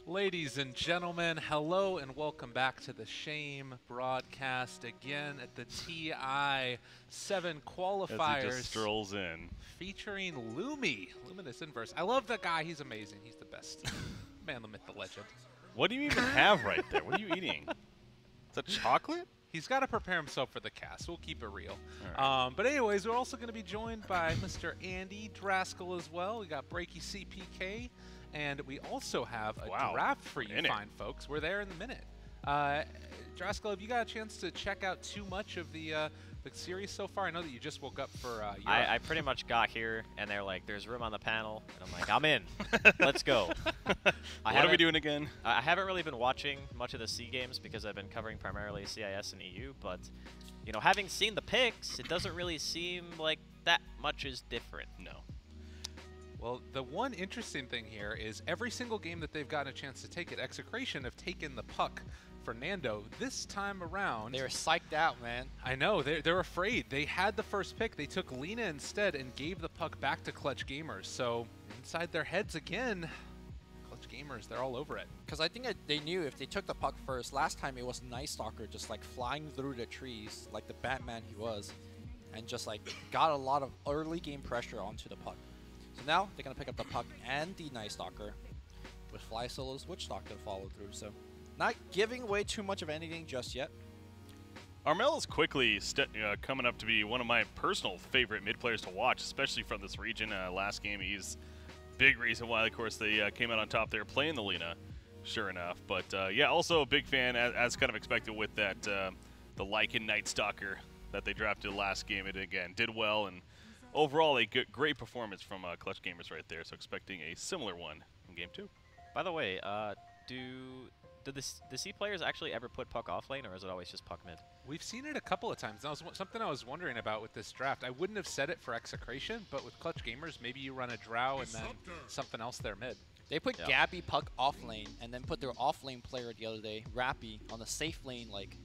Ladies and gentlemen, hello and welcome back to the Shame broadcast again at the TI7 As he just Qualifiers strolls in. featuring Luminous Inverse. I love that guy. He's amazing. He's the best. Man, the myth, the legend. What do you even have right there? What are you eating? Is that chocolate? He's got to prepare himself for the cast. We'll keep it real. All right. But anyways, we're also going to be joined by Mr. Andy Draskell as well. We got Breaky CPK, and we also have a draft for you fine folks. We're there in the minute. Draskell, have you got a chance to check out too much of the series so far? I know that you just woke up for Europe. I pretty much got here, and they're like, there's room on the panel. And I'm like, I'm in. Let's go. What are we doing again? I haven't really been watching much of the C games because I've been covering primarily CIS and EU. But, you know, having seen the picks, it doesn't really seem like that much is different. No. Well, the one interesting thing here is every single game that they've gotten a chance to take at Execration have taken the puck for Nando. This time around, they were psyched out, man. I know, they're afraid. They had the first pick. They took Lena instead and gave the puck back to Clutch Gamers. So inside their heads again, Clutch Gamers, they're all over it. Because I think they knew if they took the puck first, last time it was Night Stalker just like flying through the trees like the Batman he was, and just like got a lot of early game pressure onto the puck. So now they're going to pick up the puck and the Night Stalker with Fly Solo's Witch Stalk to follow through. So not giving away too much of anything just yet. Armel is quickly coming up to be one of my personal favorite mid players to watch, especially from this region. Last game, he's big reason why, of course, they came out on top there playing the Lena, sure enough. But yeah, also a big fan, as kind of expected with that the Lycan Night Stalker that they drafted last game. It again did well, and overall a great performance from Clutch Gamers right there. So expecting a similar one in game 2. By the way, do the C players actually ever put puck off lane, or is it always just puck mid? We've seen it a couple of times. That was something I was wondering about with this draft. I wouldn't have said it for Execration, but with Clutch Gamers, maybe you run a Drow and then something else there mid. They put Gabby puck off lane and then put their off lane player the other day, Rappy, on the safe lane, like,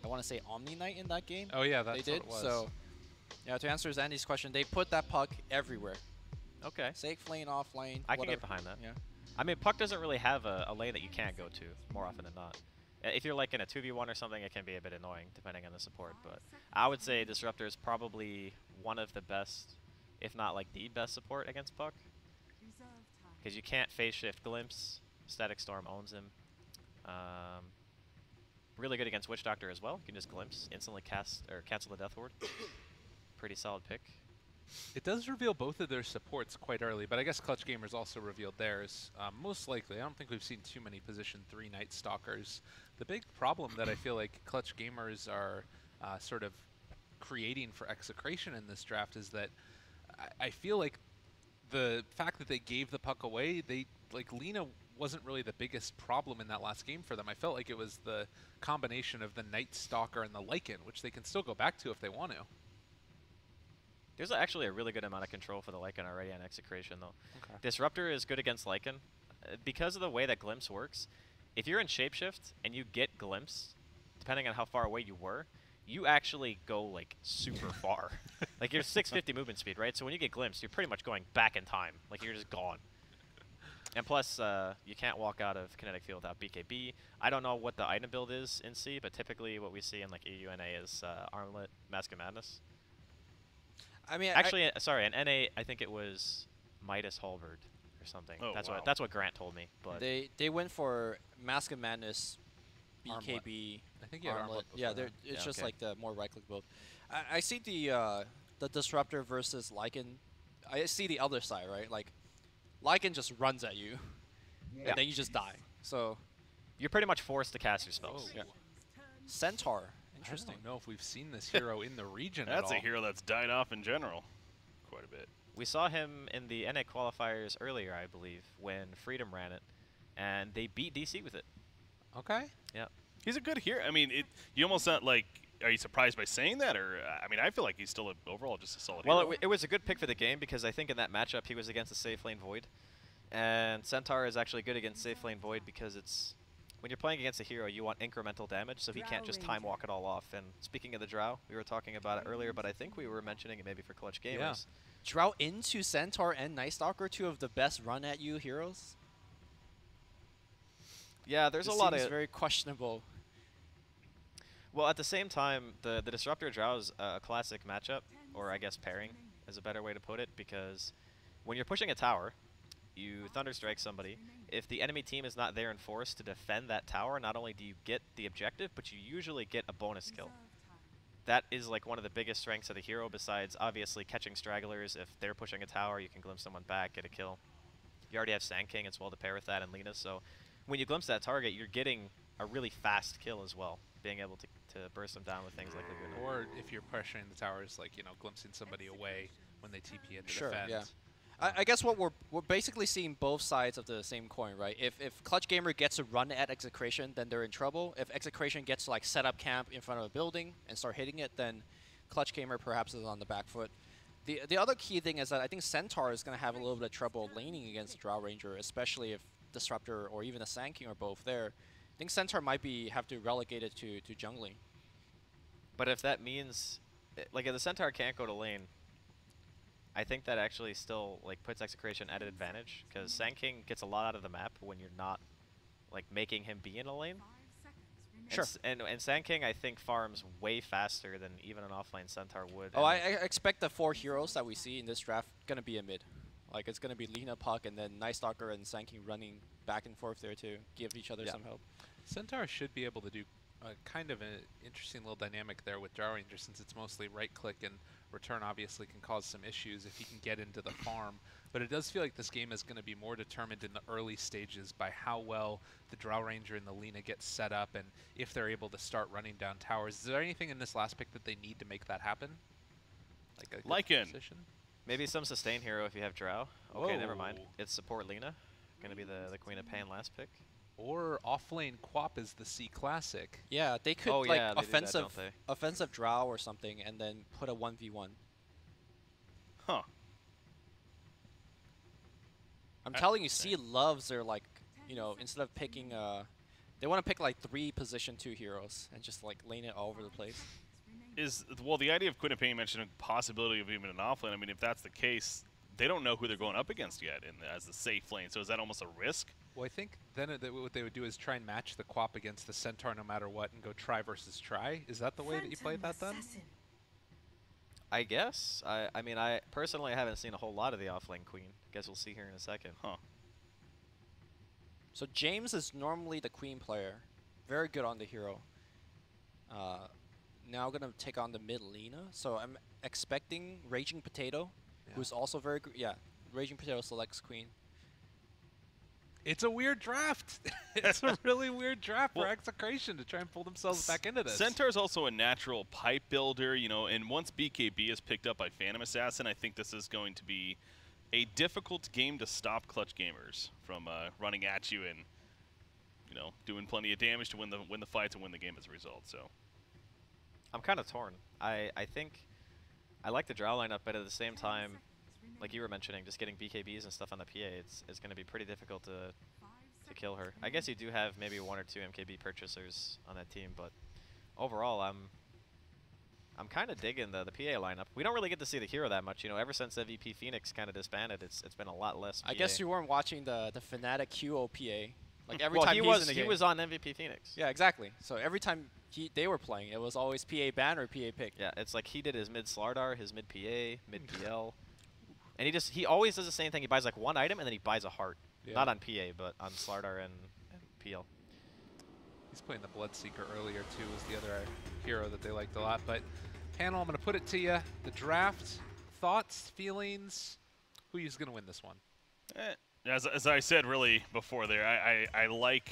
I want to say Omni Knight in that game. Oh yeah, that's they did. What it was. So, yeah, to answer Zandy's question, they put that puck everywhere. Okay. Safe lane, off lane, I can whatever. get behind that. Yeah. I mean, puck doesn't really have a lane that you can't go to more often than not. If you're like in a 2v1 or something, it can be a bit annoying depending on the support. But I would say Disruptor is probably one of the best, if not like the best support against puck. Because you can't phase shift Glimpse. Static Storm owns him. Really good against Witch Doctor as well. You can just Glimpse, instantly cast or cancel the Death Ward. Pretty solid pick. It does reveal both of their supports quite early, but I guess Clutch Gamers also revealed theirs. Most likely, I don't think we've seen too many position 3 Night Stalkers. The big problem that I feel like Clutch Gamers are sort of creating for Execration in this draft is that I feel like the fact that they gave the puck away, like Lena wasn't really the biggest problem in that last game for them. I felt like it was the combination of the Night Stalker and the Lycan, which they can still go back to if they want to. There's actually a really good amount of control for the Lycan already on Execration, though. Okay. Disruptor is good against Lycan. Because of the way that Glimpse works, if you're in Shapeshift and you get Glimpse, depending on how far away you were, you actually go, like, super far. Like, you're 650 movement speed, right? So when you get Glimpse, you're pretty much going back in time. Like, you're just gone. And plus, you can't walk out of Kinetic Field without BKB. I don't know what the item build is in C, but typically what we see in, like, EU and A is Armlet, Mask of Madness. I mean, actually, sorry, in NA, I think it was Midas Halberd or something. Oh, that's what Grant told me. But they went for Mask of Madness, BKB, I think you had Armlet yeah, before it's just okay. like the more right-click build. I see the Disruptor versus Lycan. I see the other side, right? Like, Lycan just runs at you, and then you just die. So you're pretty much forced to cast your spells. Whoa. yeah. Centaur. Interesting. I don't know if we've seen this hero in the region at all. That's a hero that's died off in general quite a bit. We saw him in the NA qualifiers earlier, I believe, when Freedom ran it, and they beat DC with it. Okay. Yeah. He's a good hero. I mean, you almost not like. Are you surprised by saying that, or I mean, I feel like he's still overall just a solid hero. Well, it was a good pick for the game because I think in that matchup he was against a safe lane Void, and Centaur is actually good against safe lane Void because it's when you're playing against a hero, you want incremental damage, so he can't just time walk it all off. And speaking of the Drow, we were talking about it earlier, but I think we were mentioning it maybe for Clutch Gamers. Yeah. Drow into Centaur and Night Stalker, two of the best run at you heroes. Yeah, there's This a lot seems of very questionable. Well, at the same time, the Disruptor Drow is a classic matchup, or I guess pairing is a better way to put it, because when you're pushing a tower, you Thunderstrike somebody. If the enemy team is not there in force to defend that tower, not only do you get the objective, but you usually get a bonus kill. That is like one of the biggest strengths of the hero, besides obviously catching stragglers. If they're pushing a tower, you can glimpse someone back, get a kill. You already have Sand King as well to pair with that and Lina, so when you glimpse that target, you're getting a really fast kill as well, being able to burst them down with things like Laguna. Or if you're pressuring the towers, like, you know, glimpsing somebody away when they TP in to Sure, defend. yeah. I guess what we're basically seeing both sides of the same coin, right? If Clutch Gamer gets a run at Execration, then they're in trouble. If Execration gets to, like, set up camp in front of a building and start hitting it, then Clutch Gamer perhaps is on the back foot. The other key thing is that I think Centaur is going to have a little bit of trouble laning against Drow Ranger, especially if Disruptor or even a Sand King are both there. I think Centaur might have to relegate it to jungling. But if that means, like, if the Centaur can't go to lane, I think that actually still, like, puts Execration at an advantage, because Sand King gets a lot out of the map when you're not, like, making him be in a lane. Sure. And Sand King, I think, farms way faster than even an offlane Centaur would. Oh, I expect the 4 heroes that we see in this draft going to be a mid. Like, it's going to be Lina, Puck, and then Night Stalker and Sand King running back and forth there to give each other some help. Centaur should be able to do kind of an interesting little dynamic there with Drow Ranger, since it's mostly right-click, and return obviously can cause some issues if he can get into the farm. But it does feel like this game is going to be more determined in the early stages by how well the Drow Ranger and the Lina get set up, and if they're able to start running down towers. Is there anything in this last pick that they need to make that happen? Like a good position? Maybe some sustain hero if you have Drow. Okay, never mind. Whoa. It's support Lina. Going to be the Queen of Pain last pick. Or offlane Quap is the C classic. Yeah, they could, Oh, like, yeah, they do that, don't they? offensive Drow or something, and then put a 1v1. Huh. I'm telling you, C loves their, like, you know, instead of picking, they want to pick, like, 3 position 2 heroes and just, like, lane it all over the place. Well, the idea of Queen of Pain mentioned a possibility of even an offlane. I mean, if that's the case, they don't know who they're going up against yet as the safe lane. So is that almost a risk? Well, I think then what they would do is try and match the Quap against the Centaur no matter what and go try versus try. Is that the way that you play that then? I guess. I mean, I personally haven't seen a whole lot of the offlane Queen. Guess we'll see here in a second. Huh. So James is normally the Queen player. Very good on the hero. Now going to take on the mid Lina. So I'm expecting Raging Potato, who's also very good. Yeah, Raging Potato selects Queen. It's a weird draft. It's a really weird draft for Execration to try and pull themselves back into this. Centaur is also a natural pipe builder, you know, and once BKB is picked up by Phantom Assassin, I think this is going to be a difficult game to stop Clutch Gamers from running at you and, you know, doing plenty of damage to win the fights and win the game as a result. So I'm kind of torn. I think I like the Drow lineup, but at the same time, like you were mentioning, just getting BKBs and stuff on the PA, it's going to be pretty difficult to kill her. I guess you do have maybe 1 or 2 MKB purchasers on that team, but overall, I'm kind of digging the PA lineup. We don't really get to see the hero that much, you know. Ever since MVP Phoenix kind of disbanded, it's been a lot less PA. I guess you weren't watching the Fnatic QOPA. Like every well, time he he's in the he game. was on MVP Phoenix. Yeah, exactly. So every time they were playing, it was always PA ban or PA pick. Yeah, it's like he did his mid Slardar, his mid PA, mid PL. And he always does the same thing. He buys like 1 item and then he buys a heart. Yeah. Not on PA, but on Slardar and PL. He's playing the Bloodseeker earlier too, was the other hero that they liked a lot. But panel, I'm going to put it to you. The draft, thoughts, feelings, who is going to win this one? As I said really before there, I like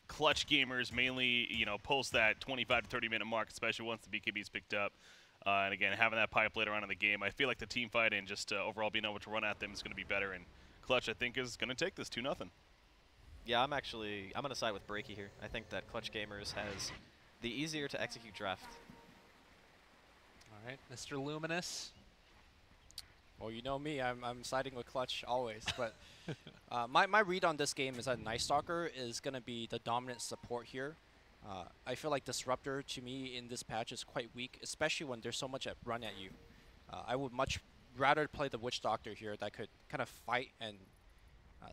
Clutch Gamers mainly, you know, post that 25 to 30 minute mark, especially once the BKB is picked up. And again, having that pipe later on in the game, I feel like the team fight and just overall being able to run at them is going to be better. And Clutch, I think, is going to take this 2-0. Yeah, I'm going to side with Breaky here. I think that Clutch Gamers has the easier to execute draft. All right, Mr. Luminous. Well, you know me, I'm siding with Clutch always. But my read on this game is that Night Stalker is going to be the dominant support here. I feel like Disruptor, to me, in this patch is quite weak, especially when there's so much at run at you. I would much rather play the Witch Doctor here that could kind of fight and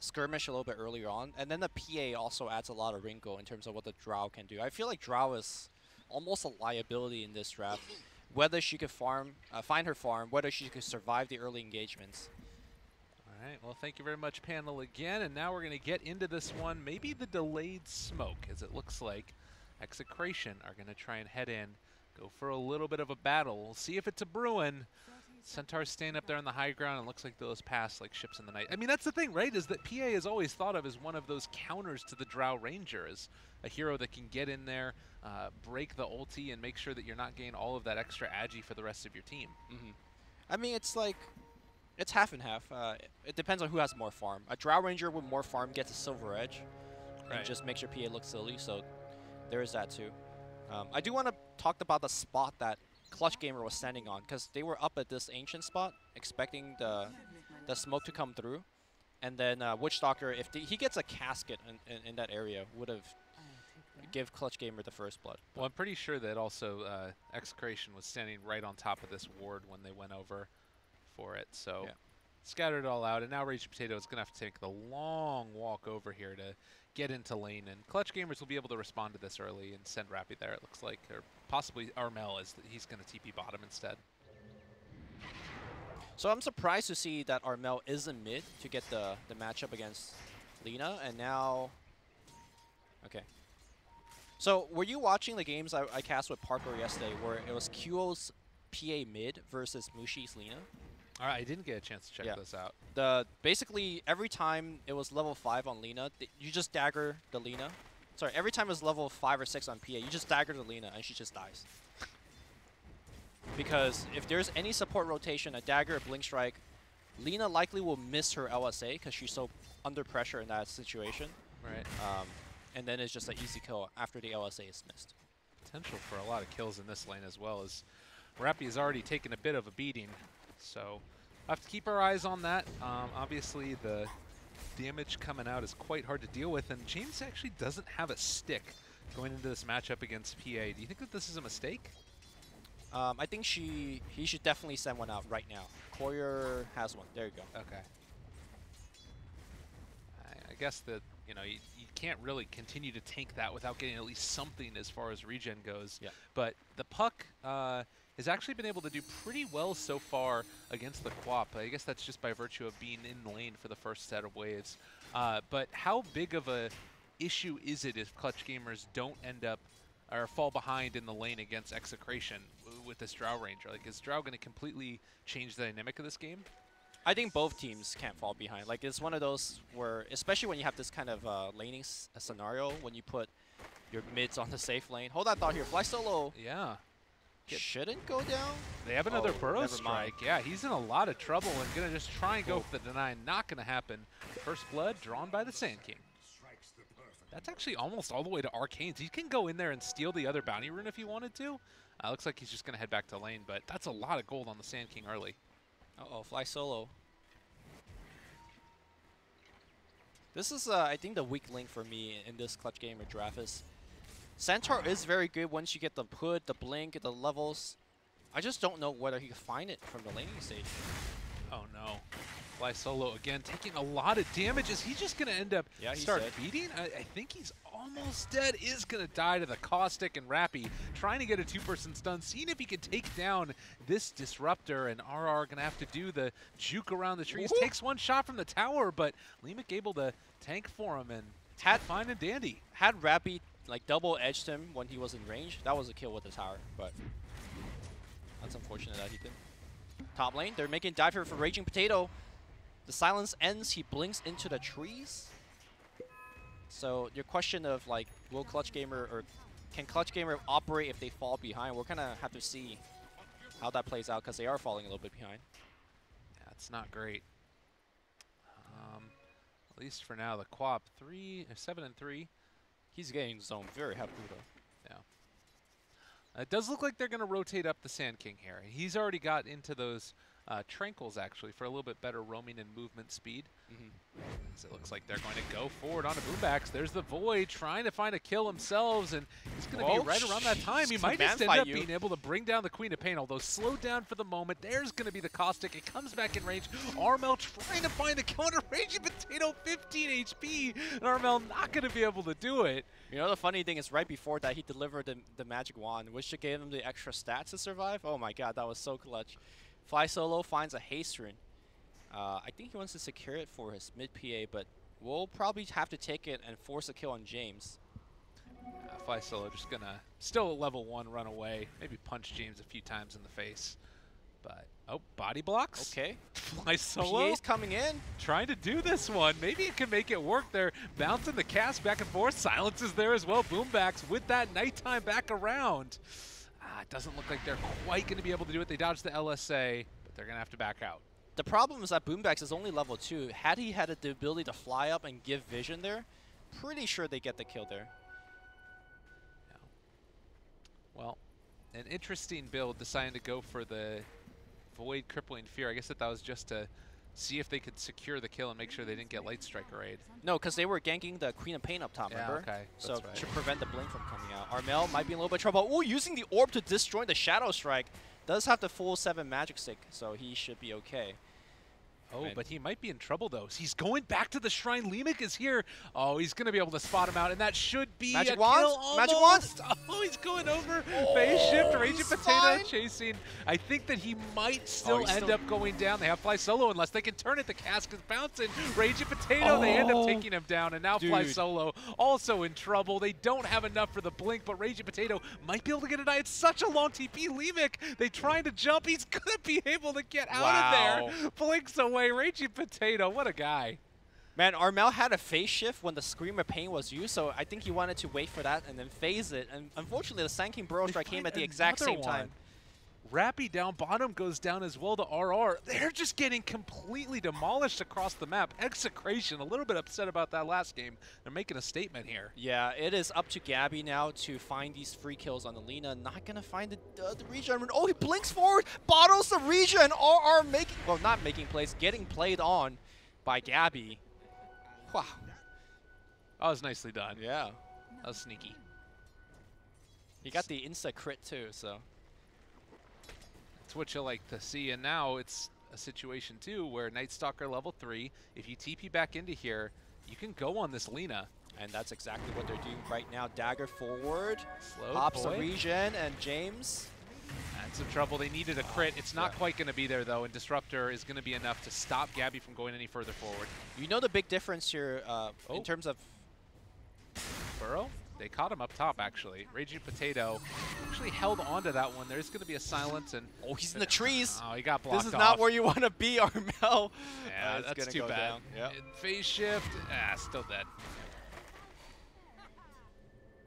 skirmish a little bit earlier on, and then the PA also adds a lot of wrinkle in terms of what the Drow can do. I feel like Drow is almost a liability in this draft. Whether she could farm, find her farm, whether she could survive the early engagements. All right, well, thank you very much, panel, again. And now we're going to get into this one. Maybe the delayed smoke, as it looks like Execration are going to try and head in, go for a little bit of a battle. We'll see if it's a Bruin. Centaur's staying up there on the high ground, and looks like those pass like ships in the night. I mean, that's the thing, right, is that PA is always thought of as one of those counters to the Drow Ranger, as a hero that can get in there, break the ulti, and make sure that you're not getting all of that extra agi for the rest of your team. I mean, it's like, it's half and half. It depends on who has more farm. A Drow Ranger with more farm gets a silver edge, and just makes your PA look silly, so there is that too. I do want to talk about the spot that Clutch Gamer was standing on, because they were up at this ancient spot, expecting the smoke to come through, and then Witchstalker, if he gets a casket in that area, would have give Clutch Gamer the first blood. Well, I'm pretty sure that also Execration was standing right on top of this ward when they went over for it, so scattered it all out, and now Raging Potato is going to have to take the long walk over here to get into lane, and Clutch Gamers will be able to respond to this early and send Rappy there, it looks like, or possibly Armel, as he's going to TP bottom instead. So I'm surprised to see that Armel is in mid to get the matchup against Lina, and now... Okay. So were you watching the games I cast with Parker yesterday, where it was Qo's PA mid versus Mushi's Lina? All right, I didn't get a chance to check this out. Basically, every time it was level 5 on Lina, you just dagger the Lina. Sorry, every time it was level 5 or 6 on PA, you just dagger the Lina, and she just dies. Because if there's any support rotation, a dagger, a blink strike, Lina likely will miss her LSA because she's so under pressure in that situation. Right. And then it's just an easy kill after the LSA is missed. Potential for a lot of kills in this lane as well, as Rappy has already taken a bit of a beating. So we'll have to keep our eyes on that. Obviously, the damage coming out is quite hard to deal with, and James actually doesn't have a stick going into this matchup against PA. Do you think that this is a mistake? I think he should definitely send one out right now. Courier has one. There you go. Okay. I guess that, you know, you can't really continue to tank that without getting at least something as far as regen goes. Yeah. But the Puck has actually been able to do pretty well so far against the Quap. I guess that's just by virtue of being in the lane for the first set of waves. But how big of a issue is it if Clutch Gamers don't end up or fall behind in the lane against Execration with this Drow Ranger? Like, is Drow going to completely change the dynamic of this game? I think both teams can't fall behind. Like, it's one of those where, especially when you have this kind of laning scenario, when you put your mids on the safe lane. Hold that thought here. Fly solo. Yeah. Shouldn't go down. They have another Burrow never mind. Strike. Yeah, he's in a lot of trouble and going to just try and go for the deny. Not going to happen. First blood drawn by the Sand King. That's actually almost all the way to Arcanes. He can go in there and steal the other bounty rune if he wanted to. Looks like he's just going to head back to lane, but that's a lot of gold on the Sand King early. Uh-oh, fly solo. This is, I think, the weak link for me in this Clutch Gamer draft is Centaur is very good once you get the hood, the blink, the levels. I just don't know whether he can find it from the laning stage. Oh, no. Fly solo again, taking a lot of damage. Is he just going to end up start beating? I think he's almost dead. Is going to die to the Caustic, and Rappy trying to get a two-person stun, seeing if he can take down this Disruptor, and RR going to have to do the juke around the trees. Takes one shot from the tower, but Leemic able to tank for him, and had fine and dandy. Had Rappy like double edged him when he was in range, that was a kill with the tower, but that's unfortunate that he didn't. Top lane, they're making dive here for Raging Potato. The silence ends, he blinks into the trees. So your question of like, will Clutch Gamer or can Clutch Gamer operate if they fall behind? We're gonna have to see how that plays out because they are falling a little bit behind. Yeah, it's not great. At least for now, the Quap 7-3. He's getting zoned very heavily though. Yeah. It does look like they're going to rotate up the Sand King here. He's already got into those Tranquils, actually, for a little bit better roaming and movement speed. Mm-hmm. So it looks like they're going to go forward onto Boombacks. There's the Void trying to find a kill themselves, and he's going to be right around that time. He might just end up being able to bring down the Queen of Pain, although slowed down for the moment. There's going to be the Caustic. It comes back in range. Armel trying to find the counter. Raging Potato, 15 HP, and Armel not going to be able to do it. You know, the funny thing is right before that, he delivered the Magic Wand, which gave him the extra stats to survive. Oh my god, that was so clutch. Fly Solo finds a haste rune. I think he wants to secure it for his mid PA, but we'll probably have to take it and force a kill on James. Fly Solo just going to, still at level 1, run away. Maybe punch James a few times in the face. But, oh, body blocks. Okay. Fly Solo. PA's coming in. Trying to do this one. Maybe it can make it work there. Bouncing the cast back and forth. Silence is there as well. Boombacks with that nighttime back around. It doesn't look like they're quite going to be able to do it. They dodged the LSA, but they're going to have to back out. The problem is that Boombacks is only level 2. Had he had the ability to fly up and give vision there, pretty sure they get the kill there. Yeah. Well, an interesting build deciding to go for the Void Crippling Fear. I guess that was just to see if they could secure the kill and make sure they didn't get Light Strike raid. No, because they were ganking the Queen of Pain up top, remember? Okay. So That's right. to prevent the blink from coming out. Armel might be in a little bit of trouble. Ooh, using the orb to destroy the Shadow Strike. Does have the full 7 magic stick, so he should be okay. Oh, but he might be in trouble, though. He's going back to the shrine. Leemic is here. Oh, he's going to be able to spot him out, and that should be Magic a wand? kill almost. Magic wand? Oh, he's going over. Oh, Phase shift, Raging he's Potato fine. chasing. I think that he might still he's end still- up going down. They have Fly Solo unless they can turn it. The cask is bouncing. Raging Potato, they end up taking him down, and now Fly Dude. Solo also in trouble. They don't have enough for the blink, but Raging Potato might be able to get a die. It's such a long TP. Leemic, they trying to jump. He's going to be able to get out Wow. of there. Blinks away. Raging Potato, what a guy. Man, Armel had a phase shift when the Scream of Pain was used, so I think he wanted to wait for that and then phase it. And unfortunately, the Sand King Burrow Strike came at the exact Another same time. Rappy down bottom goes down as well to RR. They're just getting completely demolished across the map. Execration, a little bit upset about that last game. They're making a statement here. Yeah, it is up to Gabby now to find these free kills on the Lina. Not going to find the regen. Oh, he blinks forward, bottles the regen. RR making, well, not making plays, getting played on by Gabby. Wow. That was nicely done. Yeah. That was sneaky. He got the insta crit too, so. That's what you like to see. And now it's a situation too where Night Stalker level 3, if you TP back into here, you can go on this Lina. And that's exactly what they're doing right now. Dagger forward, Slow pops the boy. regen, and James. That's some trouble. They needed a crit. It's not quite going to be there, though, and Disruptor is going to be enough to stop Gabby from going any further forward. You know the big difference here in terms of... Burrow? They caught him up top, actually. Raging Potato actually held on to that one. There's going to be a silence, and... Oh, he's in the trees. Oh, he got blocked off. This is not where you want to be, Armel. Yeah, It's that's gonna too go bad. down. Yep. Phase shift. Still dead.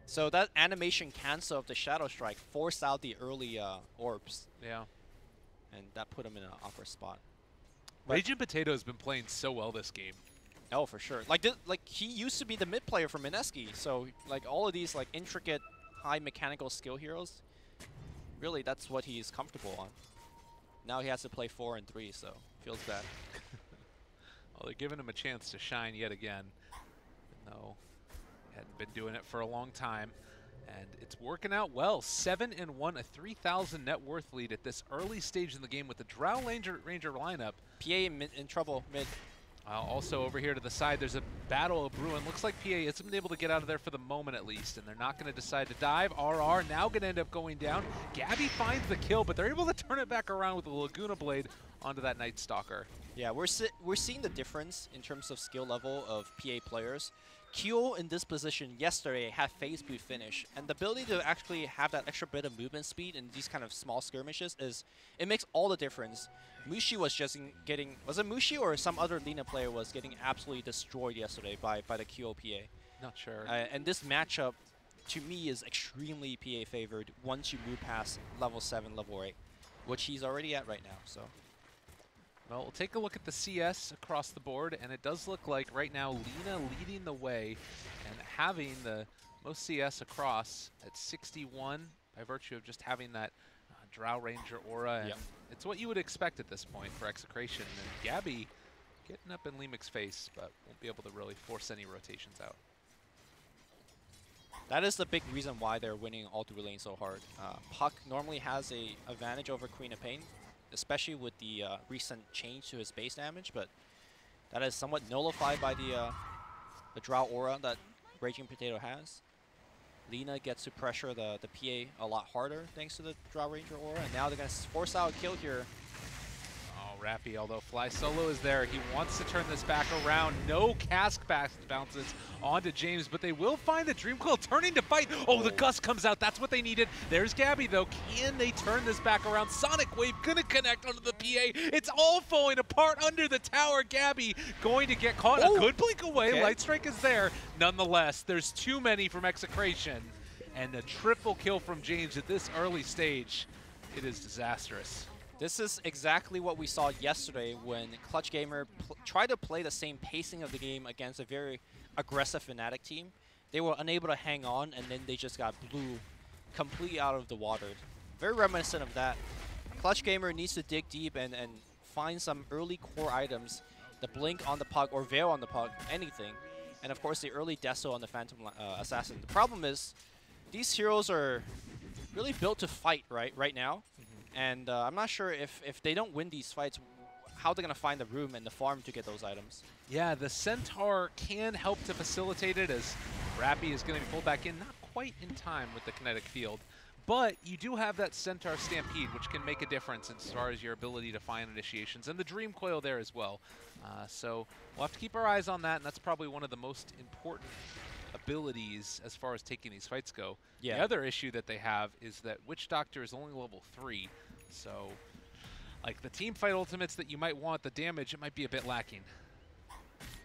So that animation cancel of the Shadow Strike forced out the early orbs, Yeah. and that put him in an awkward spot. Raging Potato has been playing so well this game. Oh, for sure. Like he used to be the mid player for Mineski, so like all of these like intricate, high mechanical skill heroes, really that's what he's comfortable on. Now he has to play 4 and 3, so feels bad. Well, they're giving him a chance to shine yet again. No, hadn't been doing it for a long time, and it's working out well. 7-1, a 3,000 net worth lead at this early stage in the game with the Drow Ranger lineup. PA in trouble mid. Also over here to the side, there's a battle of Bruin. Looks like PA hasn't been able to get out of there for the moment at least, and they're not going to decide to dive. RR now going to end up going down. Gabby finds the kill, but they're able to turn it back around with the Laguna Blade onto that Night Stalker. Yeah, we're seeing the difference in terms of skill level of PA players. Kyo in this position yesterday had phase boot finish, and the ability to actually have that extra bit of movement speed in these kind of small skirmishes it makes all the difference. Mushi was just getting, was it Mushi or some other Lina player was getting absolutely destroyed yesterday by the Kyo PA. Not sure. And this matchup, to me, is extremely PA favored once you move past level 7, level 8, which he's already at right now. So. Well, we'll take a look at the CS across the board, and it does look like right now Lina leading the way and having the most CS across at 61 by virtue of just having that Drow Ranger aura, and Yep. it's what you would expect at this point for Execration. And Gabby getting up in Lemik's face, but won't be able to really force any rotations out. That is the big reason why they're winning all through lane so hard. Puck normally has a advantage over Queen of Pain, especially with the recent change to his base damage, but that is somewhat nullified by the Drow aura that Raging Potato has. Lina gets to pressure the PA a lot harder thanks to the Drow Ranger aura, and now they're going to force out a kill here. Oh, Rappy, although Fly Solo is there, he wants to turn this back around. No cask bounces onto James, but they will find the Dream Coil turning to fight. Oh, the Gust comes out. That's what they needed. There's Gabby, though. Can they turn this back around? Sonic Wave gonna connect onto the PA. It's all falling apart under the tower. Gabby going to get caught. Oh. A good blink away. Okay. Light Strike is there. Nonetheless, there's too many from Execration. And a triple kill from James at this early stage. It is disastrous. This is exactly what we saw yesterday when Clutch Gamer tried to play the same pacing of the game against a very aggressive Fnatic team. They were unable to hang on, and then they just got blew completely out of the water. Very reminiscent of that. Clutch Gamer needs to dig deep and find some early core items, the Blink on the Puck or Veil on the Puck, anything. And of course the early Deso on the Phantom Assassin. The problem is these heroes are really built to fight right now. And I'm not sure if they don't win these fights, how they're going to find the room and the farm to get those items. Yeah, the Centaur can help to facilitate it as Rappy is going to be pulled back in, not quite in time with the kinetic field. But you do have that Centaur Stampede, which can make a difference as far as your ability to find initiations, and the Dream Coil there as well. So we'll have to keep our eyes on that, and that's probably one of the most important abilities as far as taking these fights go. Yeah. The other issue that they have is that Witch Doctor is only level 3, so like the team fight ultimates that you might want, the damage, it might be a bit lacking.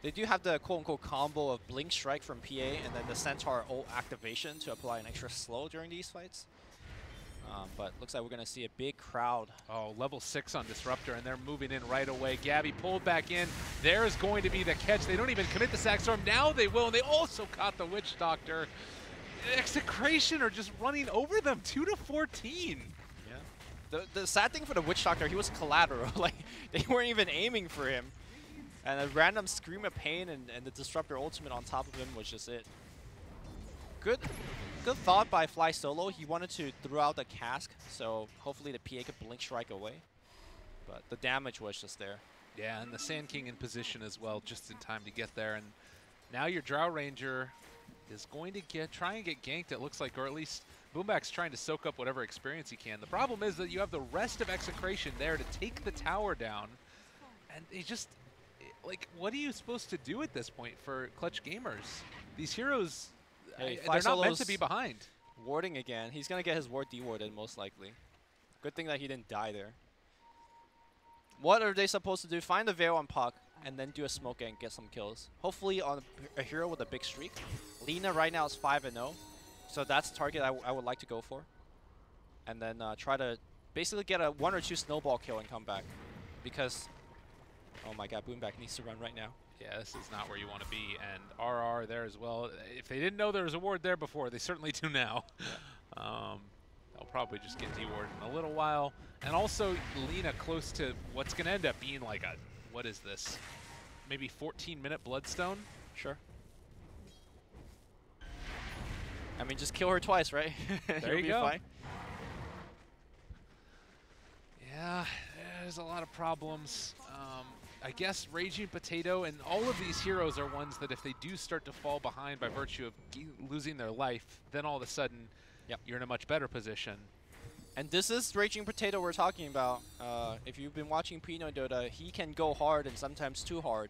They do have the quote-unquote combo of Blink Strike from PA and then the Centaur ult activation to apply an extra slow during these fights. But looks like we're going to see a big crowd. Oh, level 6 on Disruptor, and they're moving in right away. Gabby pulled back in. There's going to be the catch. They don't even commit the Sack Storm. Now they will, and they also caught the Witch Doctor. Execration are just running over them, 2-14. Yeah. The sad thing for the Witch Doctor, he was collateral. Like, they weren't even aiming for him. And a random Scream of Pain and the Disruptor ultimate on top of him was just it. Good thought by Fly Solo. He wanted to throw out the cask, so hopefully the PA could Blink Strike away. But the damage was just there. Yeah, and the Sand King in position as well, just in time to get there. And now your Drow Ranger is going to try and get ganked, it looks like, or at least Boomback's trying to soak up whatever experience he can. The problem is that you have the rest of Execration there to take the tower down, and they just, like, what are you supposed to do at this point for Clutch Gamers? These heroes, Hey, they're not meant to be behind. Warding again. He's going to get his ward dewarded most likely. Good thing that he didn't die there. What are they supposed to do? Find the Veil on Puck and then do a smoke and get some kills. Hopefully on a hero with a big streak. Lina right now is 5-0. So that's the target I would like to go for. And then try to basically get a 1 or 2 snowball kill and come back. Because, oh my god, Boomback needs to run right now. Yeah, this is not where you want to be, and RR there as well. If they didn't know there was a ward there before, they certainly do now. They'll probably just get dewarded in a little while. And also, Lina close to what's going to end up being like a, what is this? Maybe 14-minute Bloodstone? Sure. I mean, just kill her twice, right? There you go. Fine. Yeah, there's a lot of problems. I guess Raging Potato and all of these heroes are ones that if they do start to fall behind by virtue of losing their life, then all of a sudden you're in a much better position. And this is Raging Potato we're talking about. If you've been watching Pino Dota, he can go hard and sometimes too hard.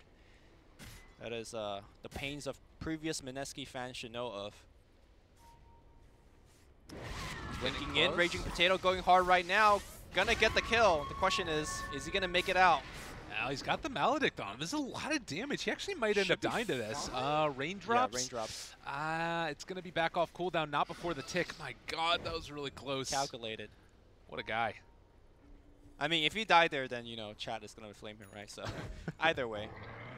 That is the pains of previous Mineski fans should know of. Winking in, Raging Potato going hard right now. Gonna get the kill. The question is he gonna make it out? Now he's got the Maledict on him. This is a lot of damage. He actually might end up dying to this. Raindrops? Yeah, raindrops. It's going to be back off cooldown, not before the tick. My god, that was really close. Calculated. What a guy. I mean, if he died there, then, you know, chat is going to flame him, right? So, either way.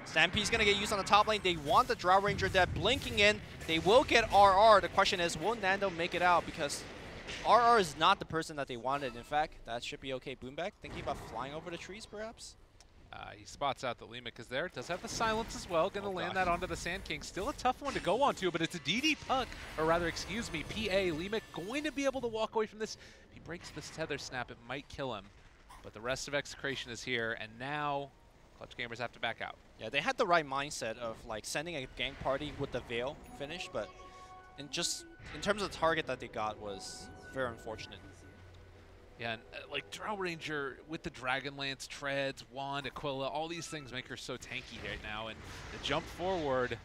Stampede's going to get used on the top lane. They want the Drow Ranger dead. Blinking in. They will get RR. The question is, will Nando make it out? Because RR is not the person that they wanted. In fact, that should be okay. Boomback thinking about flying over the trees, perhaps? He spots out that Leemic is there. Does have the silence as well. Going to land gosh. that onto the Sand King. Still a tough one to go onto, but it's a DD puck, or rather, excuse me, PA. Leemic going to be able to walk away from this. If he breaks this tether snap, it might kill him. But the rest of Execration is here, and now Clutch Gamers have to back out. Yeah, they had the right mindset of like sending a gang party with the Veil finish, but in terms of the target that they got was very unfortunate. Yeah, and like Drow Ranger with the Dragonlance, Treads, Wand, Aquila, all these things make her so tanky right now. And the jump forward,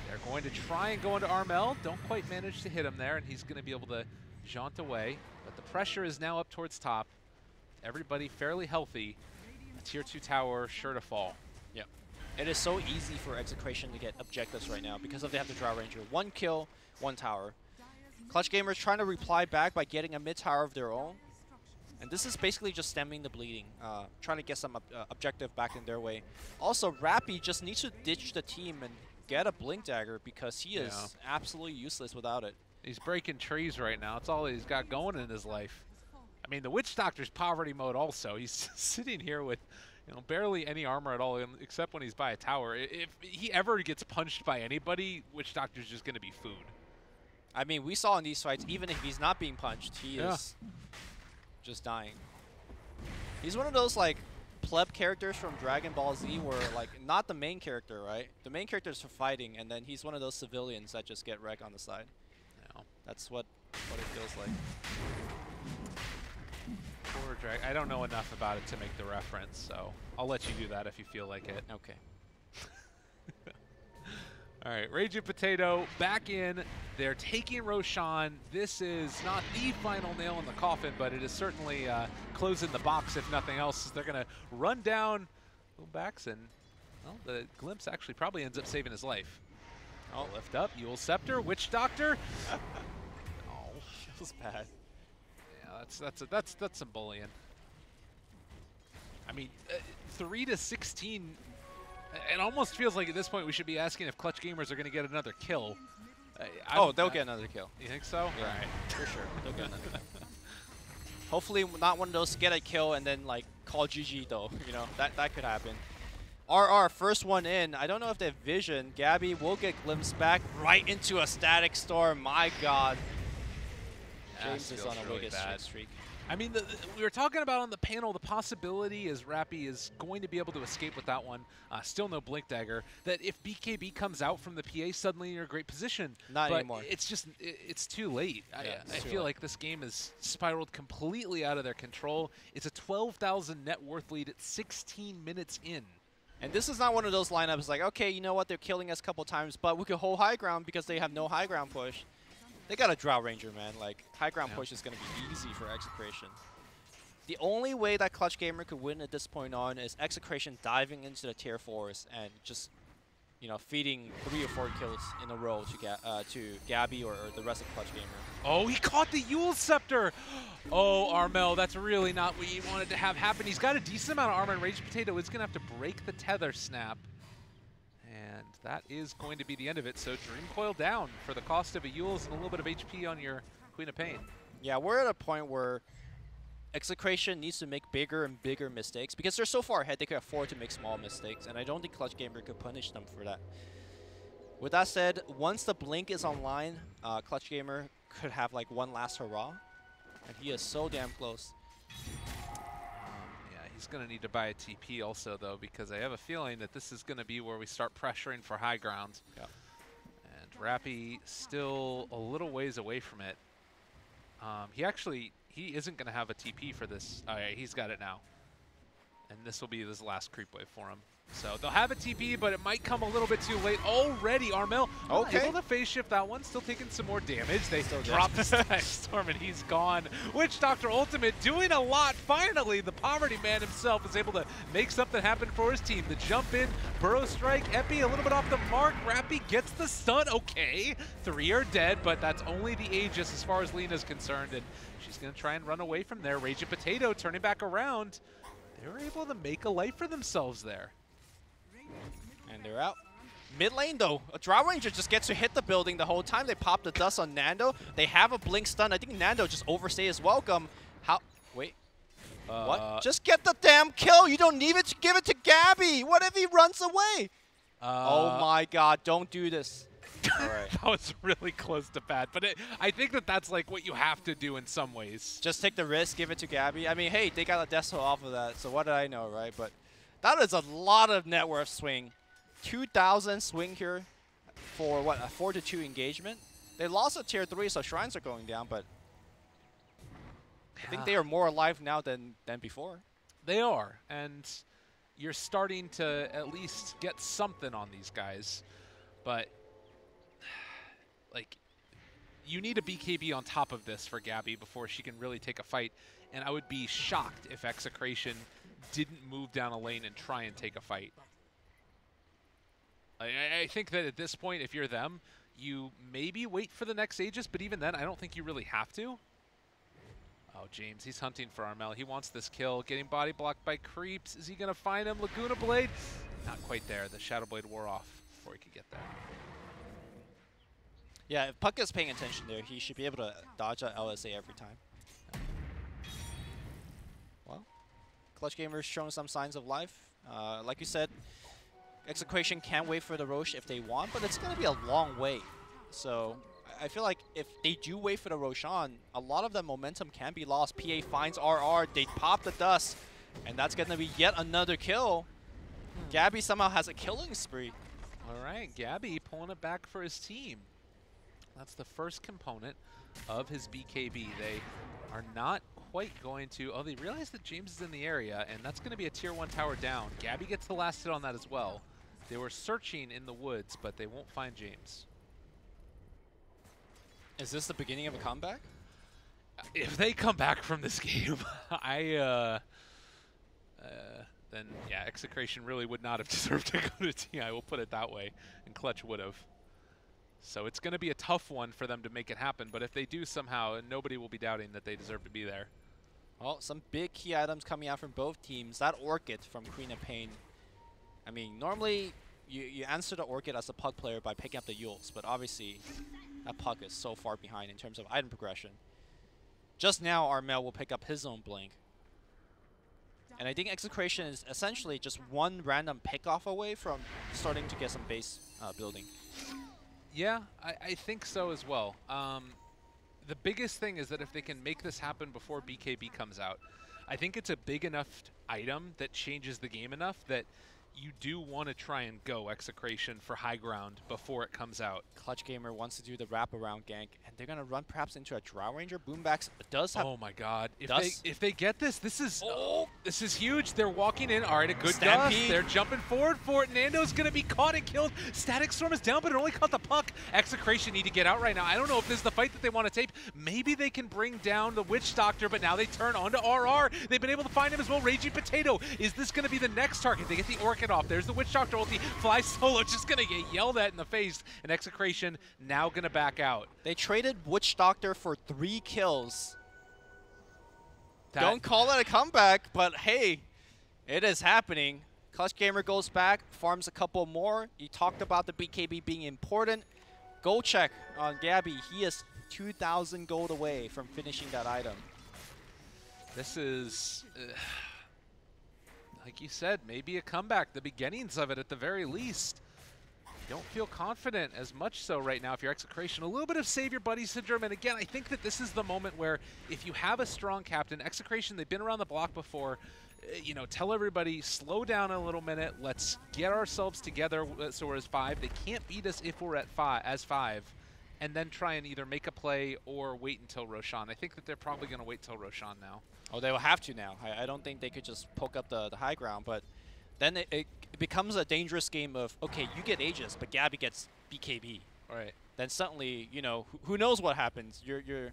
they're going to try and go into Armel. Don't quite manage to hit him there, and he's going to be able to jaunt away. But the pressure is now up towards top. Everybody fairly healthy. A tier 2 tower sure to fall. Yeah. It is so easy for Execration to get objectives right now because they have the Drow Ranger. 1 kill, 1 tower. Clutch Gamers trying to reply back by getting a mid tower of their own. And this is basically just stemming the bleeding, trying to get some objective back in their way. Also, Rappy just needs to ditch the team and get a Blink Dagger because he is absolutely useless without it. He's breaking trees right now. It's all he's got going in his life. I mean, the Witch Doctor's poverty mode also. He's sitting here with barely any armor at all, except when he's by a tower. If he ever gets punched by anybody, Witch Doctor's just going to be food. I mean, we saw in these fights, even if he's not being punched, he is just dying. He's one of those like pleb characters from Dragon Ball Z where like not the main character, right? The main character is for fighting, and then he's one of those civilians that just get wrecked on the side. No. That's what it feels like. Poor Drag. I don't know enough about it to make the reference, so I'll let you do that if you feel like it. Okay. All right, Raging Potato back in. They're taking Roshan. This is not the final nail in the coffin, but it is certainly closing the box, if nothing else. They're going to run down Backs, and well, the glimpse actually probably ends up saving his life. Oh, lift up, Yule Scepter, Witch Doctor. Oh, Feels bad. Yeah, that's some bullying. I mean, 3 to 16. It almost feels like at this point we should be asking if Clutch Gamers are going to get another kill. They'll get another kill. You think so? Yeah, All right. for sure. They'll get another kill. Hopefully not one of those to get a kill and then like call GG though. That could happen. RR, first one in. I don't know if they have vision. Gabby will get glimpsed back right into a static storm. My God. Yeah, James is on a really wicked bad streak. I mean, we were talking about on the panel, the possibility is Rappy is going to be able to escape with that one. Still no Blink Dagger. That if BKB comes out from the PA, suddenly you're in a great position. Not but anymore. It's just, it's too late. Yeah, I feel like this game has spiraled completely out of their control. It's a 12,000 net worth lead at 16 minutes in. And this is not one of those lineups like, okay, you know what, they're killing us a couple times, but we could hold high ground because they have no high ground push. They got a Drow Ranger, man. Like, high ground push is going to be easy for Execration. The only way that Clutch Gamer could win at this point on is Execration diving into the tier 4s and just, feeding 3 or 4 kills in a row to Gabby or the rest of Clutch Gamer. Oh, he caught the Yule Scepter! Oh, Armel, that's really not what you wanted to have happen. He's got a decent amount of armor, and Rage Potato is going to have to break the tether snap. And that is going to be the end of it. So Dream Coil down for the cost of a Yule's and a little bit of HP on your Queen of Pain. Yeah, we're at a point where Execration needs to make bigger and bigger mistakes because they're so far ahead they could afford to make small mistakes, and I don't think Clutch Gamer could punish them for that. With that said, once the Blink is online, Clutch Gamer could have like one last hurrah, and he is so damn close. Yeah, he's going to need to buy a TP also, though, because I have a feeling that this is going to be where we start pressuring for high ground. Yeah. And Rappy still a little ways away from it. He isn't going to have a TP for this. Oh, yeah, he's got it now. And this will be his last creep wave for him. So they'll have a TP, but it might come a little bit too late. Already, Armel able to phase shift that one, still taking some more damage. They still drop the Static Storm, and he's gone. Witch Doctor Ultimate doing a lot. Finally, the Poverty Man himself is able to make something happen for his team. The jump in, Burrow Strike, Epi a little bit off the mark. Rappy gets the stun. Okay, 3 are dead, but that's only the Aegis as far as Lena's concerned, and she's going to try and run away from there. Raging Potato turning back around. They were able to make a life for themselves there. And they're out. Mid lane though, a Drow Ranger just gets to hit the building the whole time. They pop the dust on Nando. They have a blink stun. I think Nando just overstayed his welcome. How? Wait. What? Just get the damn kill. You don't need it to give it to Gabby. What if he runs away? Oh my god, don't do this. All right. That was really close to bad, but I think that's like what you have to do in some ways. Just take the risk, give it to Gabby. I mean, hey, they got a Deso off of that, so what did I know, right? But that is a lot of net worth swing. 2,000 swing here for what, a 4-2 engagement? They lost a tier 3, so shrines are going down, but I think they are more alive now than before. They are, and you're starting to at least get something on these guys, but like, you need a BKB on top of this for Gabby before she can really take a fight, and I would be shocked if Execration didn't move down a lane and try and take a fight. I think that at this point, if you're them, you maybe wait for the next Aegis, but even then, I don't think you really have to. Oh, James, he's hunting for Armel. He wants this kill, getting body blocked by creeps. Is he going to find him? Laguna Blade? Not quite there. The Shadow Blade wore off before he could get there. Yeah, if Puck is paying attention there, he should be able to dodge a LSA every time. Well, Clutch Gamer's showing some signs of life. Like you said, Execration can wait for the Roche if they want, but it's going to be a long wait. So I feel like if they do wait for the Roshan, a lot of the momentum can be lost. PA finds RR, they pop the dust, and that's going to be yet another kill. Gabby somehow has a killing spree. All right, Gabby pulling it back for his team. That's the first component of his BKB. They are not quite going to... Oh, they realize that James is in the area, and that's going to be a tier 1 tower down. Gabby gets the last hit on that as well. They were searching in the woods, but they won't find James. Is this the beginning of a comeback? If they come back from this game, then yeah, Execration really would not have deserved to go to TI, we'll put it that way, and Clutch would have. So it's going to be a tough one for them to make it happen, but if they do somehow, nobody will be doubting that they deserve to be there. Well, some big key items coming out from both teams. That Orchid from Queen of Pain. I mean, normally you answer the Orchid as a Puck player by picking up the Yules, but obviously that Puck is so far behind in terms of item progression. Just now, Armel will pick up his own Blink. And I think Execration is essentially just one random pick-off away from starting to get some base building. Yeah, I think so as well. The biggest thing is that if they can make this happen before BKB comes out, I think it's a big enough item that changes the game enough that you do want to try and go Execration for high ground before it comes out. Clutch Gamer wants to do the wraparound gank, and they're going to run perhaps into a Drow Ranger. Boombacks does have... Oh my god. If they get this, this is huge. They're walking in. All right, a good Stampede. dust. They're jumping forward for it. Nando's going to be caught and killed. Static Storm is down, but it only caught the Puck. Execration need to get out right now. I don't know if this is the fight that they want to take. Maybe they can bring down the Witch Doctor, but now they turn onto RR. They've been able to find him as well. Raging Potato. Is this going to be the next target? They get the Orchid off. There's the Witch Doctor ulti. Fly solo, just going to get yelled at in the face. And Execration now going to back out. They traded Witch Doctor for 3 kills. Don't call it a comeback, but hey, it is happening. Clutch Gamer goes back, farms a couple more. You talked about the BKB being important. Gold check on Gabby. He is 2,000 gold away from finishing that item. This is... like you said, maybe a comeback, the beginnings of it at the very least. You don't feel confident as much so right now if you're Execration. A little bit of save your buddy syndrome, and again, I think that this is the moment where if you have a strong captain, Execration, they've been around the block before, you know, tell everybody, slow down a little minute, let's get ourselves together so we're as 5. They can't beat us if we're at 5, and then try and either make a play or wait until Roshan. I think that they're probably going to wait till Roshan now. Oh, they will have to now. I don't think they could just poke up the high ground, but then it becomes a dangerous game of, okay, you get Aegis, but Gabby gets BKB. All right. Then suddenly, you know, who knows what happens? You're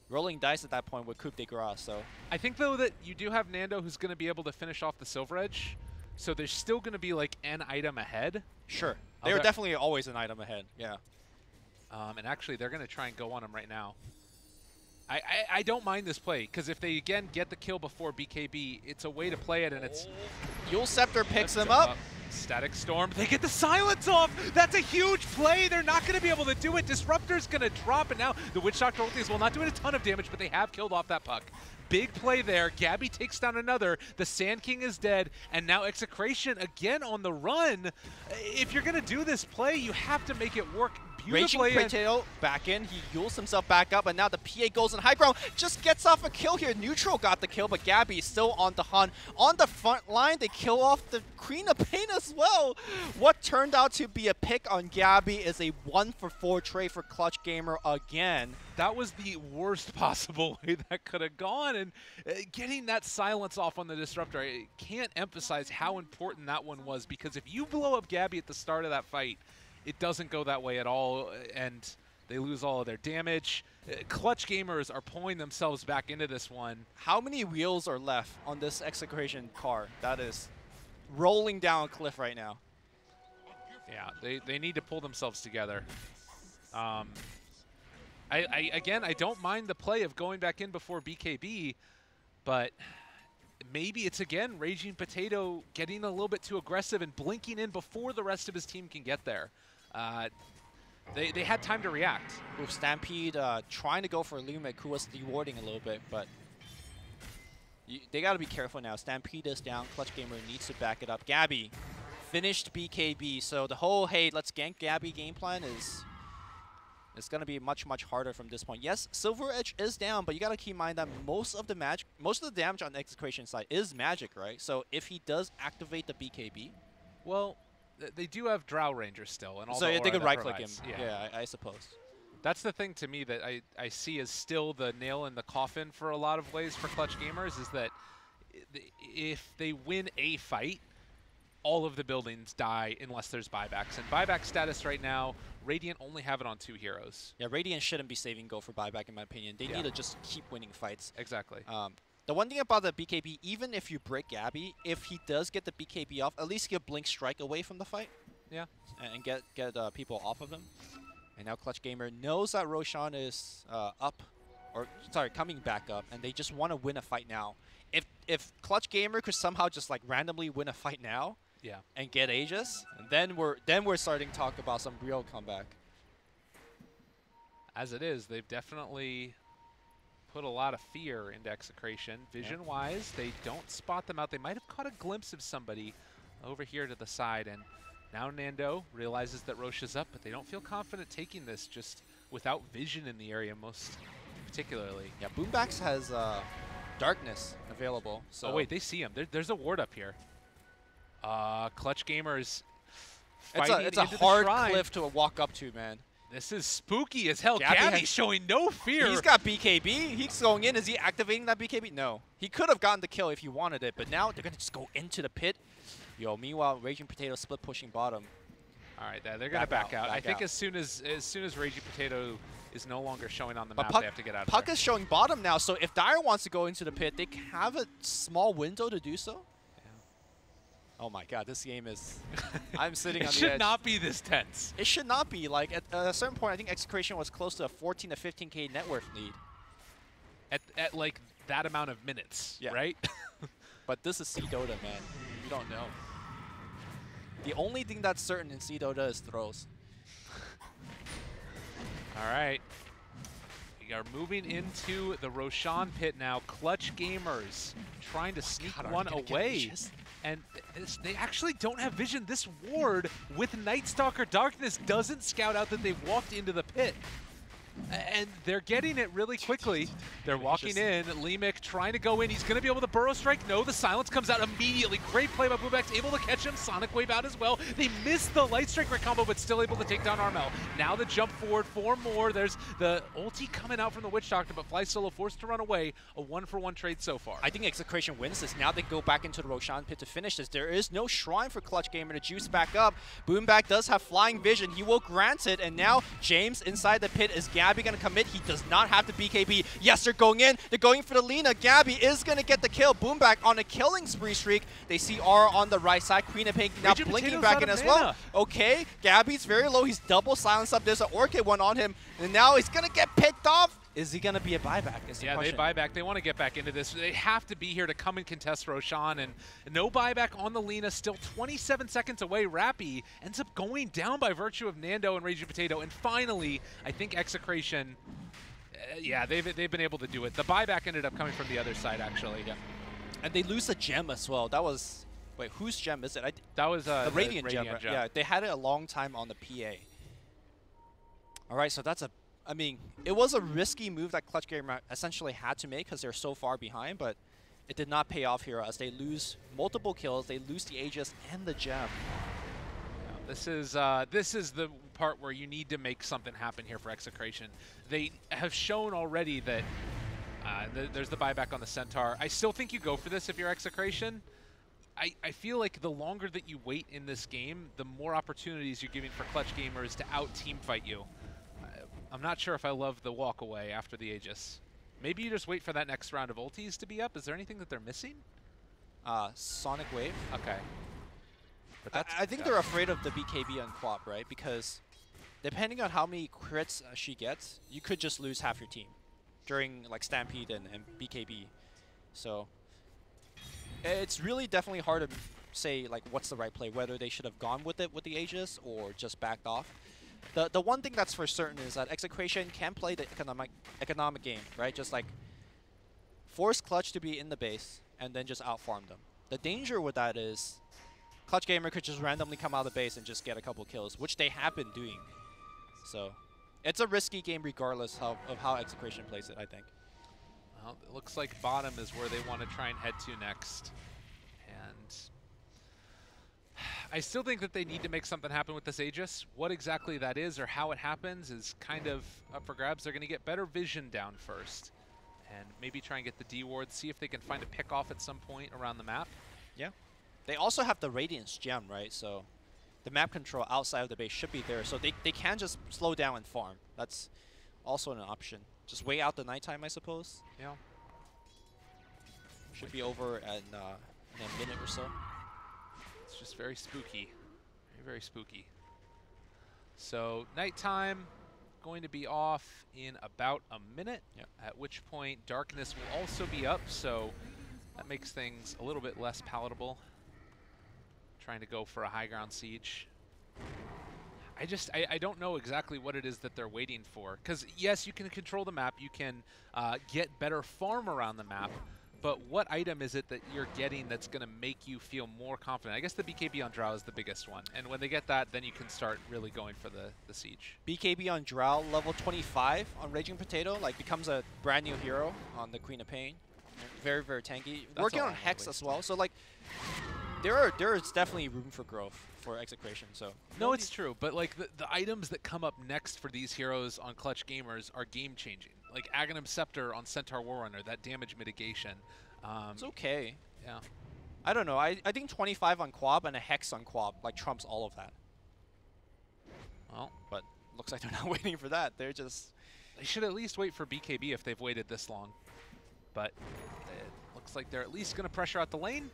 rolling dice at that point with coup de grace. So I think, though, that you do have Nando who's going to be able to finish off the Silver Edge, so there's still going to be, like, an item ahead. Sure. They're definitely always an item ahead, yeah. And actually, they're going to try and go on him right now. I don't mind this play, because if they, again, get the kill before BKB, it's a way to play it, and it's... Yule Scepter picks him up. Static Storm, they get the silence off! That's a huge play! They're not going to be able to do it. Disruptor's going to drop, and now the Witch Doctor ulti will not doing a ton of damage, but they have killed off that puck. Big play there. Gabby takes down another. The Sand King is dead, and now Execration again on the run. If you're going to do this play, you have to make it work beautifully. Raging Potato back in. He yules himself back up, and now the PA goes in high ground. Just gets off a kill here. Neutral got the kill, but Gabby is still on the hunt. On the front line, they kill off the Queen of Pain as well. What turned out to be a pick on Gabby is a 1-for-4 trade for Clutch Gamer again. That was the worst possible way that could have gone, and getting that silence off on the Disruptor, I can't emphasize how important that one was, because if you blow up Gabby at the start of that fight, it doesn't go that way at all, and they lose all of their damage. Clutch Gamers are pulling themselves back into this one. How many wheels are left on this Execration car that is rolling down a cliff right now? Yeah, they need to pull themselves together. Again, I don't mind the play of going back in before BKB, but maybe it's, again, Raging Potato getting a little bit too aggressive and blinking in before the rest of his team can get there. They had time to react. With Stampede trying to go for Lumic, who was dewarding a little bit, but they got to be careful now. Stampede is down. Clutch Gamer needs to back it up. Gabby finished BKB, so the whole, hey, let's gank Gabby game plan is... It's going to be much, much harder from this point. Yes, Silver Edge is down, but you got to keep in mind that most of the damage on the Execration side is magic, right? So if he does activate the BKB... Well, they do have Drow Rangers still. And all so the they could right-click him. Provides. Yeah, I suppose. That's the thing to me that I see as still the nail in the coffin for a lot of ways for Clutch Gamers, is that if they win a fight, all of the buildings die unless there's buybacks. And buyback status right now, Radiant only have it on 2 heroes. Yeah, Radiant shouldn't be saving go for buyback in my opinion. They need to just keep winning fights. Exactly. The one thing about the BKB, even if you break Gabby, if he does get the BKB off, at least get Blink Strike away from the fight. Yeah. And get people off of him. And now Clutch Gamer knows that Roshan is coming back up, and they just want to win a fight now. If Clutch Gamer could somehow just like randomly win a fight now, and get Aegis, and then we're starting to talk about some real comeback. As it is, they've definitely put a lot of fear into Execration. Vision-wise, they don't spot them out. They might have caught a glimpse of somebody over here to the side, and now Nando realizes that Roche is up, but they don't feel confident taking this just without vision in the area, most particularly. Yeah, Boombax has darkness available. So. Oh wait, they see him. There's a ward up here. Clutch Gamers fighting it's a into hard the shrine. cliff to walk up to, man. This is spooky as hell. Gabby Gabby's showing no fear. He's got BKB. He's going in. Is he activating that BKB? No. He could have gotten the kill if he wanted it, but now they're going to just go into the pit. Yo, meanwhile, Raging Potato split pushing bottom. All right, they're going to back out. I think as soon as Raging Potato is no longer showing on the map, they have to get out of Puck there. is showing bottom now, so if Dire wants to go into the pit, they have a small window to do so. Oh my god, this game is... I'm sitting on the edge. It should not be this tense. It should not be. Like, at a certain point, I think Execration was close to a 14 to 15k net worth lead. At like, that amount of minutes, right? But this is C Dota, man. You don't know. The only thing that's certain in C Dota is throws. All right. We are moving into the Roshan pit now. Clutch Gamers trying to sneak one away. And they actually don't have vision. This ward with Night Stalker Darkness doesn't scout out that they've walked into the pit. And they're getting it really quickly. They're walking in. Lemic trying to go in. He's going to be able to burrow strike. No, the silence comes out immediately. Great play by Boobax, able to catch him. Sonic Wave out as well. They missed the Light Strike combo, but still able to take down Armel. Now the jump forward, 4 more. There's the ulti coming out from the Witch Doctor, but Fly Solo forced to run away. A 1-for-1 trade so far. I think Execration wins this. Now they go back into the Roshan pit to finish this. There is no shrine for Clutch Gamer to juice back up. Boomback does have flying vision. He will grant it, and now James inside the pit. Is Gabby going to commit? He does not have the BKB. Yes, they're going in. They're going for the Lina. Gabby is going to get the kill. Boomback on a killing spree streak. They see R on the right side. Queen of Pink now blinking back in as well. Okay, Gabby's very low. He's double silenced up. There's an Orchid one on him. And now he's going to get picked off. Is he going to be a buyback? Is the Yeah, question. they buy back. They want to get back into this. They have to be here to come and contest Roshan, and no buyback on the Lina. Still 27 seconds away. Rappy ends up going down by virtue of Nando and Raging Potato, and finally, I think Execration, yeah, they've been able to do it. The buyback ended up coming from the other side, actually. Yeah. And they lose the gem as well. That was, wait, whose gem is it? That was the Radiant gem, right? Yeah, they had it a long time on the PA. All right, so that's a, I mean, it was a risky move that Clutch Gamer essentially had to make because they're so far behind, but it did not pay off here as they lose multiple kills. They lose the Aegis and the gem. Yeah, this is the part where you need to make something happen here for Execration. They have shown already that there's the buyback on the Centaur. I still think you go for this if you're Execration. I feel like the longer that you wait in this game, the more opportunities you're giving for Clutch Gamers to out-team fight you. I'm not sure if I love the walk away after the Aegis. Maybe you just wait for that next round of ultis to be up. Is there anything that they're missing? Sonic Wave. Okay. But that's, I think they're afraid of the BKB on Quap, right? Because depending on how many crits she gets, you could just lose half your team during like Stampede and BKB. So it's really definitely hard to say like what's the right play, whether they should have gone with it with the Aegis or just backed off. The one thing that's for certain is that Execration can play the economic game, right? Just like force Clutch to be in the base and then just outfarm them. The danger with that is Clutch Gamer could just randomly come out of the base and just get a couple kills, which they have been doing. So it's a risky game regardless of how Execration plays it, I think. Well, it looks like bottom is where they want to try and head to next. And I still think that they need to make something happen with this Aegis. What exactly that is or how it happens is kind of up for grabs. They're going to get better vision down first and maybe try and get the D ward, see if they can find a pick off at some point around the map. Yeah. They also have the Radiance gem, right? So the map control outside of the base should be there. So they can just slow down and farm. That's also an option. Just wait out the nighttime, I suppose. Yeah. Should be over in a minute or so. It's just very spooky. Very, very spooky. So nighttime going to be off in about a minute, at which point darkness will also be up, so that makes things a little bit less palatable. Trying to go for a high ground siege. I don't know exactly what it is that they're waiting for. Because, yes, you can control the map. You can get better farm around the map. But what item is it that you're getting that's going to make you feel more confident? I guess the BKB on Drow is the biggest one. And when they get that, then you can start really going for the siege. BKB on Drow, level 25 on Raging Potato, like becomes a brand new hero on the Queen of Pain. Very, very tanky. That's working all on I Hex know, as well. So, like, there is definitely room for growth for Execration. So no, it's true. But, like, the items that come up next for these heroes on Clutch Gamers are game-changing. Like Aghanim Scepter on Centaur Warrunner, that damage mitigation. It's okay. Yeah. I don't know. I think 25 on Quab and a Hex on Quab like trumps all of that. Well, but looks like they're not waiting for that. They're just... They should at least wait for BKB if they've waited this long. But it looks like they're at least going to pressure out the lane.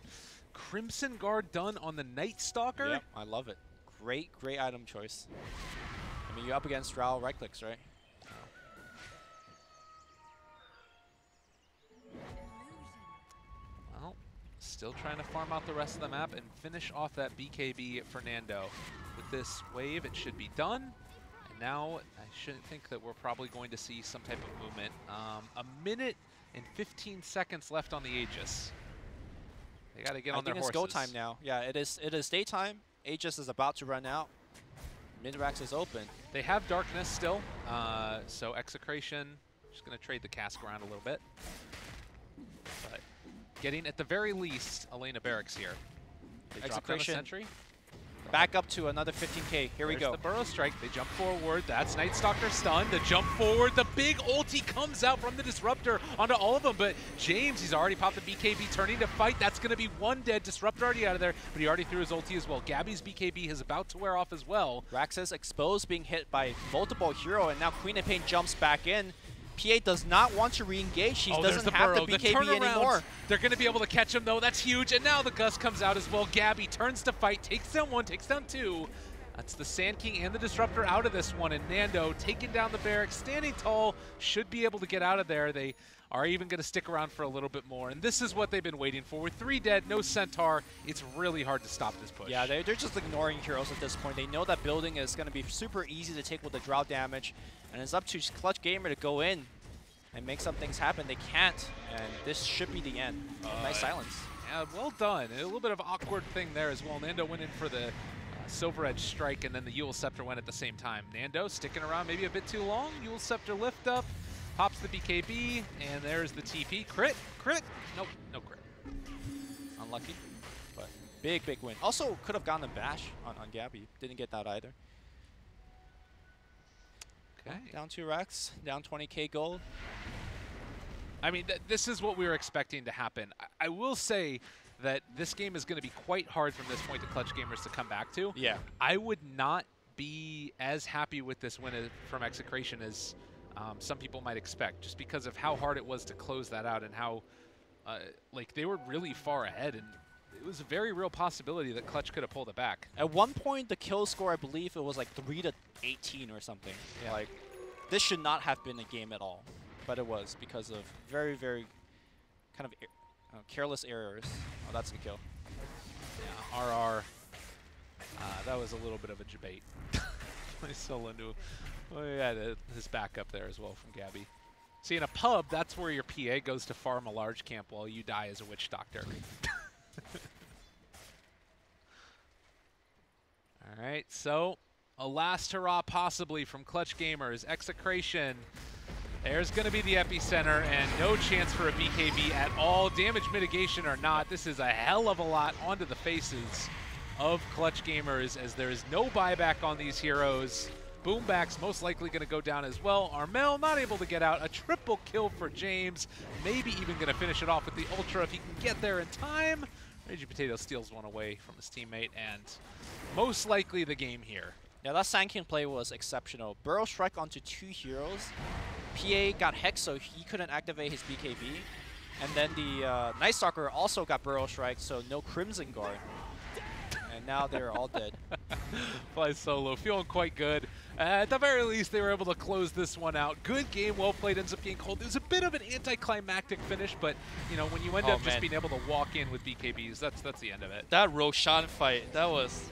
Crimson Guard done on the Night Stalker. Yep, I love it. Great, great item choice. I mean, you're up against Drow right clicks, right? Well, still trying to farm out the rest of the map and finish off that BKB Fernando. With this wave, it should be done. And now, I should think that we're probably going to see some type of movement. A minute and 15 seconds left on the Aegis. They got to get on their horses. I think it's go time now. Yeah, it is daytime. Aegis is about to run out. Midrax is open. They have darkness still, so Execration just going to trade the cask around a little bit. But getting, at the very least, Elena Barracks here. They drop down a sentry. Back up to another 15k. Here we go. The Burrow Strike. They jump forward. That's Night Stalker stunned. The jump forward. The big ulti comes out from the Disruptor onto all of them. But James, he's already popped the BKB, turning to fight. That's going to be one dead. Disruptor already out of there, but he already threw his ulti as well. Gabby's BKB is about to wear off as well. Raxus exposed, being hit by multiple hero, and now Queen of Pain jumps back in. PA does not want to re-engage. He doesn't have the BKB anymore. They're going to be able to catch him, though. That's huge. And now the Gus comes out as well. Gabby turns to fight, takes down one, takes down two. That's the Sand King and the Disruptor out of this one, and Nando taking down the barracks, standing tall, should be able to get out of there. They are even going to stick around for a little bit more, and this is what they've been waiting for. With 3 dead, no Centaur, it's really hard to stop this push. Yeah, they're just ignoring heroes at this point. They know that building is going to be super easy to take with the drought damage, and it's up to Clutch Gamer to go in and make some things happen. They can't, and this should be the end. Nice silence. Yeah, well done. A little bit of an awkward thing there as well. Nando went in for the Silver Edge strike, and then the Yule Scepter went at the same time. Nando sticking around maybe a bit too long. Yule Scepter lift up, pops the BKB, and there's the TP. Crit, crit. Nope, no crit. Unlucky, but big win. Also could have gotten a bash on Gabby. Didn't get that either. Okay. Down 2 racks, down 20k gold. I mean, this is what we were expecting to happen. I will say that this game is going to be quite hard from this point to Clutch Gamers to come back to. Yeah. I would not be as happy with this win from Execration as some people might expect, just because of how hard it was to close that out and how, like, they were really far ahead, and it was a very real possibility that Clutch could have pulled it back. At one point, the kill score, I believe it was like 3-18 or something. Yeah. Like, this should not have been a game at all, but it was because of very kind of careless errors. Oh, that's a kill. Yeah, RR. That was a little bit of a debate. Nice solo into. Oh yeah, his backup there as well from Gabby. See, in a pub, that's where your PA goes to farm a large camp while you die as a witch doctor. All right, so a last hurrah possibly from Clutch Gamers. Execration. There's going to be the epicenter, and no chance for a BKB at all. Damage mitigation or not, this is a hell of a lot onto the faces of Clutch Gamers, as there is no buyback on these heroes. Boomback's most likely going to go down as well. Armel not able to get out. A triple kill for James. Maybe even going to finish it off with the Ultra if he can get there in time. Raging Potato steals one away from his teammate, and most likely the game here. Yeah, that Sand King play was exceptional. Burrow strike onto 2 heroes. PA got Hex, so he couldn't activate his BKB. And then the Night Stalker also got Burrow strike, so no Crimson Guard. And now they're all dead. Fly solo, feeling quite good. At the very least, they were able to close this one out. Good game, well played, ends up getting cold. It was a bit of an anticlimactic finish, but you know, when you end up just being able to walk in with BKBs, that's the end of it. That Roshan fight, that was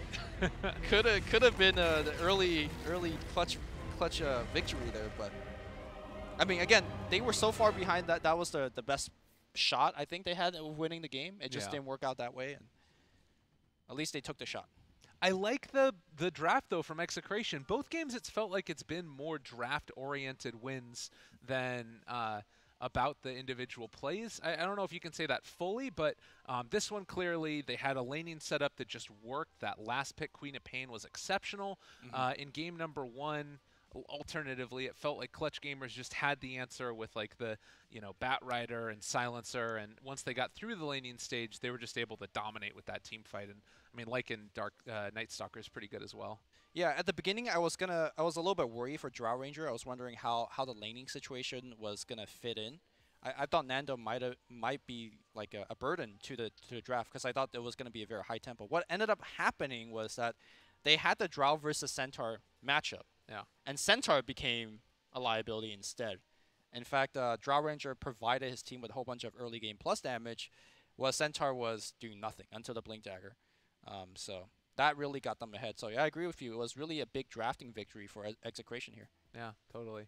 could have been the early clutch victory there, but I mean, again, they were so far behind that that was the best shot I think they had of winning the game. It just didn't work out that way, and at least they took the shot. I like the draft, though, from Execration. Both games, it's felt like it's been more draft-oriented wins than about the individual plays. I don't know if you can say that fully, but this one, clearly, they had a laning setup that just worked. That last pick, Queen of Pain, was exceptional. In game number 1, alternatively, it felt like Clutch Gamers just had the answer with, like, the, you know, Bat Rider and Silencer, and once they got through the laning stage, they were just able to dominate with that team fight. And I mean, like in Dark Night Stalker is pretty good as well. Yeah, at the beginning, I was a little bit worried for Drow Ranger. I was wondering how the laning situation was gonna fit in. I thought Nando might be like a burden to the draft, because I thought it was gonna be a very high tempo. What ended up happening was that they had the Drow versus Centaur matchup. Yeah. And Centaur became a liability instead. In fact, Drow Ranger provided his team with a whole bunch of early game plus damage, while Centaur was doing nothing until the Blink Dagger. So that really got them ahead. So yeah, I agree with you. It was really a big drafting victory for Execration here. Yeah, totally.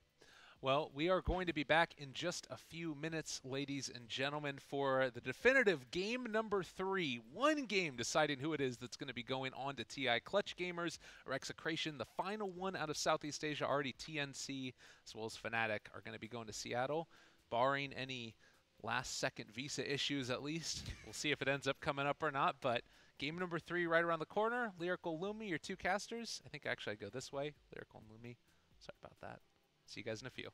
Well, we are going to be back in just a few minutes, ladies and gentlemen, for the definitive game number 3. One game deciding who it is that's going to be going on to TI. Clutch Gamers or Execration. The final one out of Southeast Asia, already TNC as well as Fnatic, are going to be going to Seattle, barring any last-second visa issues at least. We'll see if it ends up coming up or not, but game number 3 right around the corner. Lyrical, Lumi, your 2 casters. I think actually I go this way. Lyrical and Lumi. Sorry about that. See you guys in a few.